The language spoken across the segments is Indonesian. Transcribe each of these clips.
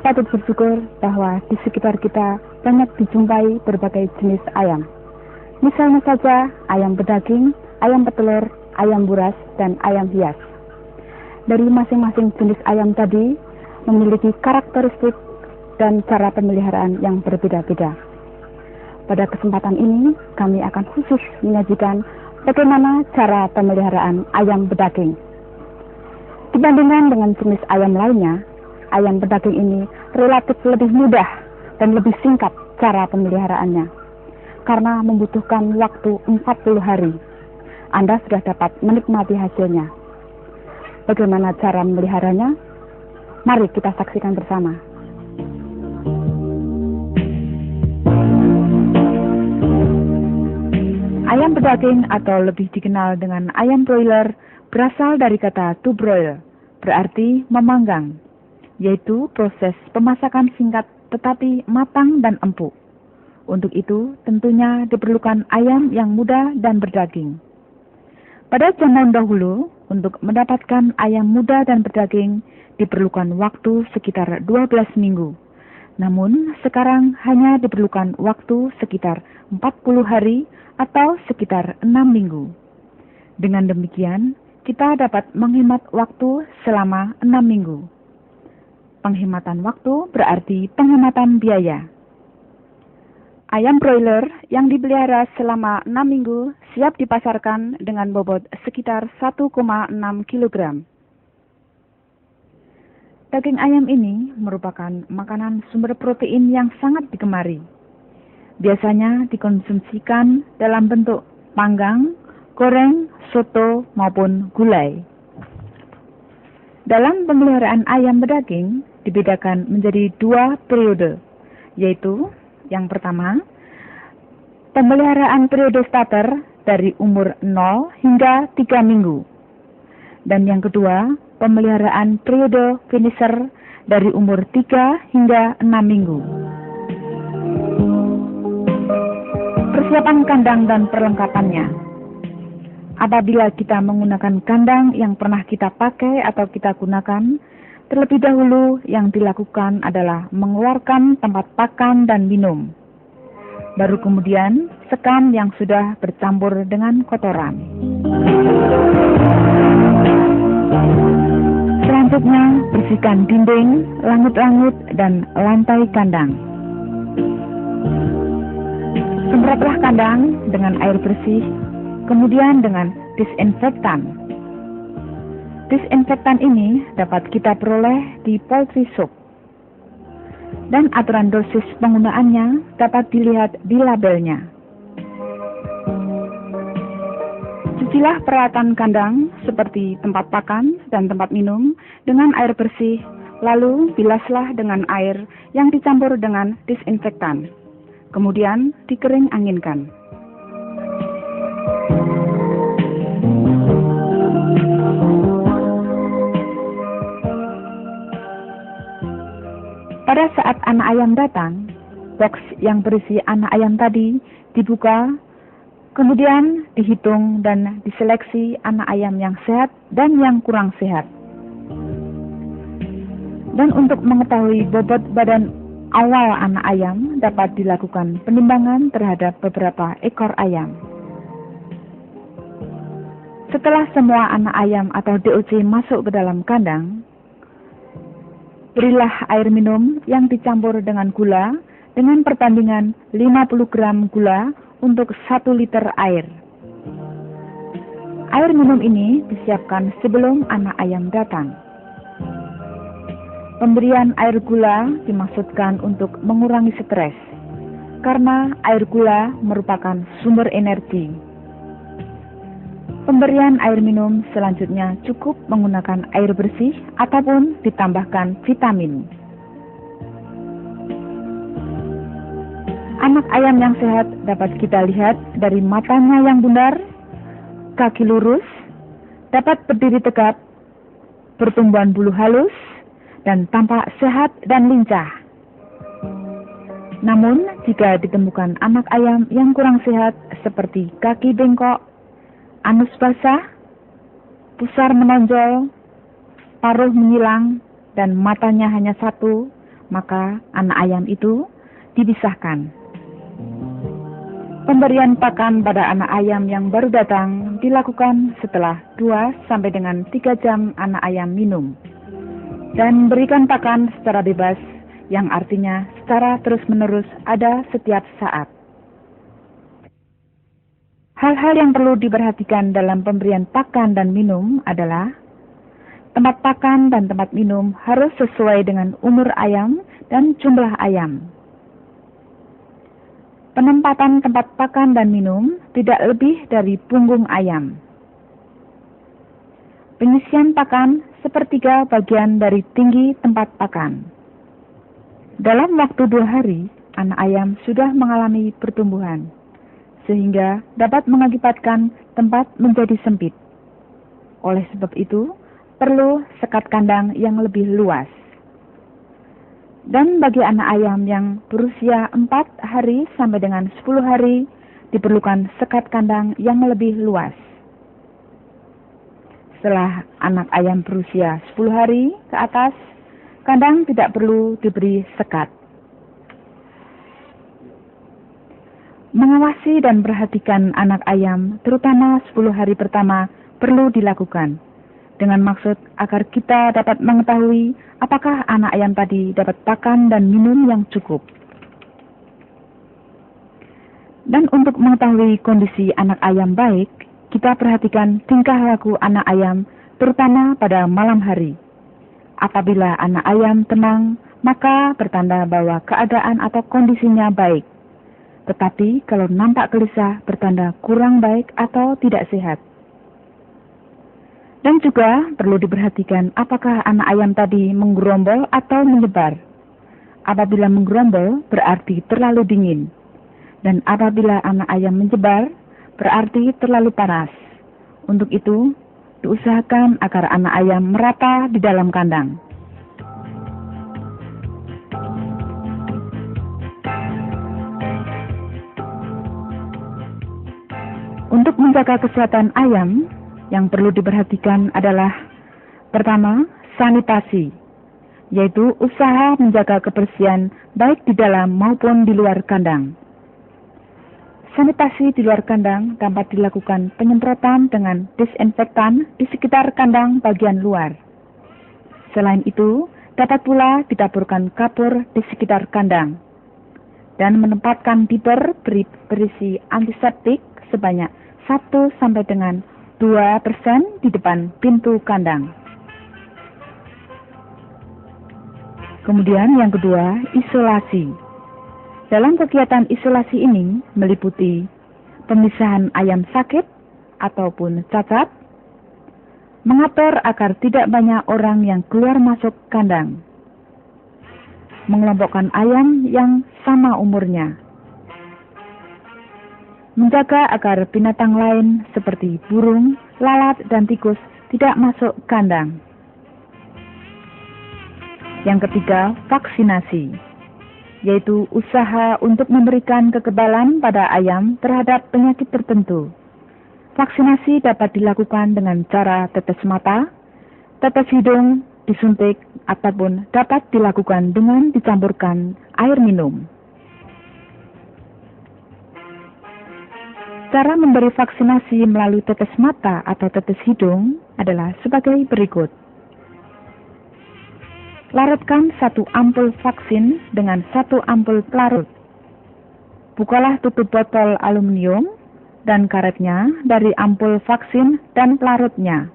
patut bersyukur bahwa di sekitar kita banyak dijumpai berbagai jenis ayam. Misalnya saja ayam bedaging, ayam petelur, ayam buras, dan ayam hias. Dari masing-masing jenis ayam tadi memiliki karakteristik dan cara pemeliharaan yang berbeda-beda. Pada kesempatan ini, kami akan khusus menyajikan bagaimana cara pemeliharaan ayam bedaging. Dibandingkan dengan jenis ayam lainnya, ayam bedaging ini relatif lebih mudah dan lebih singkat cara pemeliharaannya, karena membutuhkan waktu 40 hari. Anda sudah dapat menikmati hasilnya. Bagaimana cara memeliharanya? Mari kita saksikan bersama. Ayam bedaging atau lebih dikenal dengan ayam broiler berasal dari kata to broil, berarti memanggang, yaitu proses pemasakan singkat tetapi matang dan empuk. Untuk itu, tentunya diperlukan ayam yang muda dan berdaging. Pada zaman dahulu, untuk mendapatkan ayam muda dan berdaging diperlukan waktu sekitar 12 minggu. Namun, sekarang hanya diperlukan waktu sekitar 40 hari atau sekitar 6 minggu. Dengan demikian, kita dapat menghemat waktu selama 6 minggu. Penghematan waktu berarti penghematan biaya. Ayam broiler yang dipelihara selama 6 minggu siap dipasarkan dengan bobot sekitar 1,6 kg. Daging ayam ini merupakan makanan sumber protein yang sangat digemari. Biasanya dikonsumsikan dalam bentuk panggang, goreng, soto, maupun gulai. Dalam pemeliharaan ayam bedaging dibedakan menjadi 2 periode, yaitu yang pertama, pemeliharaan periode starter dari umur 0 hingga 3 minggu. Dan yang kedua, pemeliharaan periode finisher dari umur 3 hingga 6 minggu. Persiapan kandang dan perlengkapannya. Apabila kita menggunakan kandang yang pernah kita pakai atau kita gunakan, terlebih dahulu yang dilakukan adalah mengeluarkan tempat pakan dan minum. Baru kemudian sekam yang sudah bercampur dengan kotoran. Selanjutnya, bersihkan dinding, langit-langit, dan lantai kandang. Semprotlah kandang dengan air bersih, kemudian dengan disinfektan. Disinfektan ini dapat kita peroleh di poultry shop. Dan aturan dosis penggunaannya dapat dilihat di labelnya. Cucilah peralatan kandang seperti tempat pakan dan tempat minum dengan air bersih, lalu bilaslah dengan air yang dicampur dengan disinfektan. Kemudian dikering anginkan. Pada saat anak ayam datang, box yang berisi anak ayam tadi dibuka, kemudian dihitung dan diseleksi anak ayam yang sehat dan yang kurang sehat. Dan untuk mengetahui bobot badan awal anak ayam dapat dilakukan penimbangan terhadap beberapa ekor ayam. Setelah semua anak ayam atau DOC masuk ke dalam kandang, berilah air minum yang dicampur dengan gula dengan perbandingan 50 gram gula untuk 1 liter air. Air minum ini disiapkan sebelum anak ayam datang. Pemberian air gula dimaksudkan untuk mengurangi stres, karena air gula merupakan sumber energi. Pemberian air minum selanjutnya cukup menggunakan air bersih ataupun ditambahkan vitamin. Anak ayam yang sehat dapat kita lihat dari matanya yang bundar, kaki lurus, dapat berdiri tegap, pertumbuhan bulu halus, dan tampak sehat dan lincah. Namun, jika ditemukan anak ayam yang kurang sehat seperti kaki bengkok, anus basah, pusar menonjol, paruh menyilang, dan matanya hanya satu, maka anak ayam itu dipisahkan. Pemberian pakan pada anak ayam yang baru datang dilakukan setelah 2 sampai dengan 3 jam anak ayam minum. Dan berikan pakan secara bebas, yang artinya secara terus-menerus ada setiap saat. Hal-hal yang perlu diperhatikan dalam pemberian pakan dan minum adalah tempat pakan dan tempat minum harus sesuai dengan umur ayam dan jumlah ayam. Penempatan tempat pakan dan minum tidak lebih dari punggung ayam. Pengisian pakan sepertiga bagian dari tinggi tempat pakan. Dalam waktu 2 hari, anak ayam sudah mengalami pertumbuhan, sehingga dapat mengakibatkan tempat menjadi sempit. Oleh sebab itu, perlu sekat kandang yang lebih luas. Dan bagi anak ayam yang berusia 4 hari sampai dengan 10 hari, diperlukan sekat kandang yang lebih luas. Setelah anak ayam berusia 10 hari ke atas, kandang tidak perlu diberi sekat. Mengawasi dan perhatikan anak ayam, terutama 10 hari pertama, perlu dilakukan, dengan maksud agar kita dapat mengetahui apakah anak ayam tadi dapat pakan dan minum yang cukup. Dan untuk mengetahui kondisi anak ayam baik, kita perhatikan tingkah laku anak ayam, terutama pada malam hari. Apabila anak ayam tenang, maka bertanda bahwa keadaan atau kondisinya baik. Tetapi kalau nampak gelisah, bertanda kurang baik atau tidak sehat. Dan juga perlu diperhatikan apakah anak ayam tadi menggerombol atau menyebar. Apabila menggerombol, berarti terlalu dingin. Dan apabila anak ayam menyebar, berarti terlalu panas. Untuk itu, diusahakan agar anak ayam merata di dalam kandang. Untuk menjaga kesehatan ayam, yang perlu diperhatikan adalah pertama, sanitasi, yaitu usaha menjaga kebersihan baik di dalam maupun di luar kandang. Sanitasi di luar kandang dapat dilakukan penyemprotan dengan disinfektan di sekitar kandang bagian luar. Selain itu, dapat pula ditaburkan kapur di sekitar kandang dan menempatkan diber berisi antiseptik sebanyak 1 sampai dengan 2% di depan pintu kandang. Kemudian yang kedua, isolasi. Dalam kegiatan isolasi ini meliputi pemisahan ayam sakit ataupun cacat, mengatur agar tidak banyak orang yang keluar masuk kandang, mengelompokkan ayam yang sama umurnya, menjaga agar binatang lain seperti burung, lalat, dan tikus tidak masuk kandang. Yang ketiga, vaksinasi, yaitu usaha untuk memberikan kekebalan pada ayam terhadap penyakit tertentu. Vaksinasi dapat dilakukan dengan cara tetes mata, tetes hidung, disuntik, ataupun dapat dilakukan dengan dicampurkan air minum. Cara memberi vaksinasi melalui tetes mata atau tetes hidung adalah sebagai berikut. Larutkan 1 ampul vaksin dengan 1 ampul pelarut. Bukalah tutup botol aluminium dan karetnya dari ampul vaksin dan pelarutnya.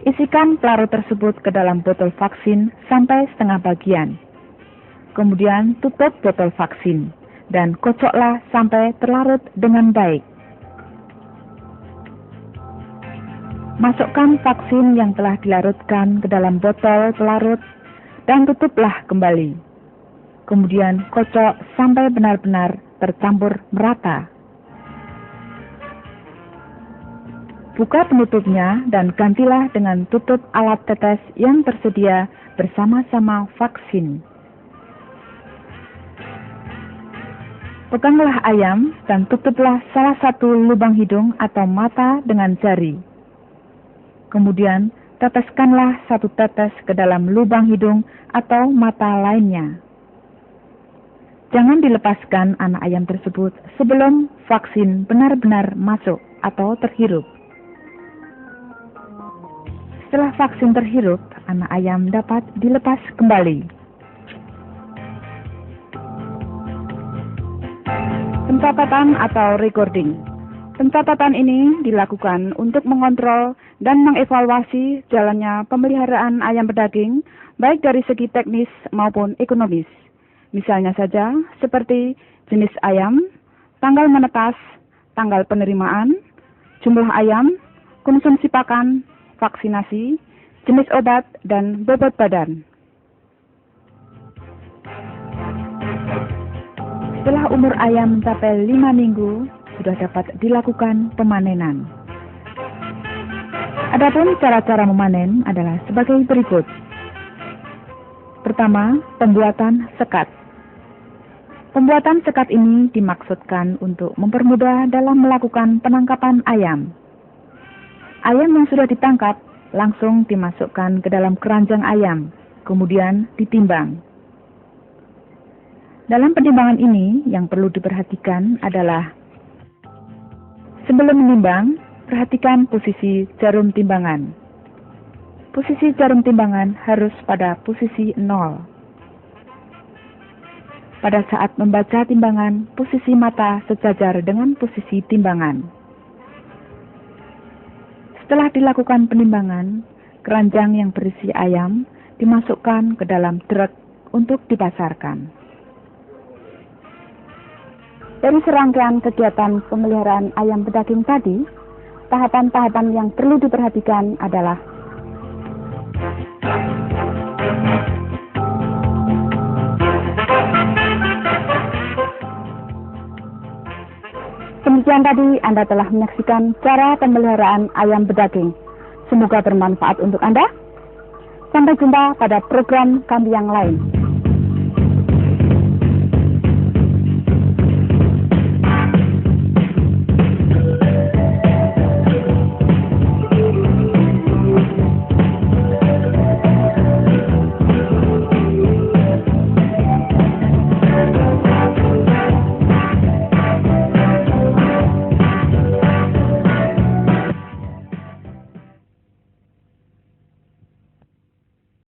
Isikan pelarut tersebut ke dalam botol vaksin sampai setengah bagian. Kemudian tutup botol vaksin dan kocoklah sampai terlarut dengan baik. Masukkan vaksin yang telah dilarutkan ke dalam botol pelarut dan tutuplah kembali. Kemudian kocok sampai benar-benar tercampur merata. Buka penutupnya dan gantilah dengan tutup alat tetes yang tersedia bersama-sama vaksin. Peganglah ayam dan tutuplah salah satu lubang hidung atau mata dengan jari. Kemudian Teteskanlah 1 tetes ke dalam lubang hidung atau mata lainnya. Jangan dilepaskan anak ayam tersebut sebelum vaksin benar-benar masuk atau terhirup. Setelah vaksin terhirup, anak ayam dapat dilepas kembali. Pencatatan atau recording. Pencatatan ini dilakukan untuk mengontrol dan mengevaluasi jalannya pemeliharaan ayam pedaging, baik dari segi teknis maupun ekonomis. Misalnya saja seperti jenis ayam, tanggal menetas, tanggal penerimaan, jumlah ayam, konsumsi pakan, vaksinasi, jenis obat, dan bobot badan. Setelah umur ayam mencapai 5 minggu, sudah dapat dilakukan pemanenan. Adapun cara-cara memanen adalah sebagai berikut. Pertama, pembuatan sekat. Pembuatan sekat ini dimaksudkan untuk mempermudah dalam melakukan penangkapan ayam. Ayam yang sudah ditangkap langsung dimasukkan ke dalam keranjang ayam, kemudian ditimbang. Dalam penimbangan ini yang perlu diperhatikan adalah sebelum menimbang, perhatikan posisi jarum timbangan. Posisi jarum timbangan harus pada posisi 0. Pada saat membaca timbangan, posisi mata sejajar dengan posisi timbangan. Setelah dilakukan penimbangan, keranjang yang berisi ayam dimasukkan ke dalam truk untuk dipasarkan. Dari serangkaian kegiatan pemeliharaan ayam pedaging tadi, tahapan-tahapan yang perlu diperhatikan adalah demikian tadi Anda telah menyaksikan cara pemeliharaan ayam pedaging. Semoga bermanfaat untuk Anda. Sampai jumpa pada program kami yang lain.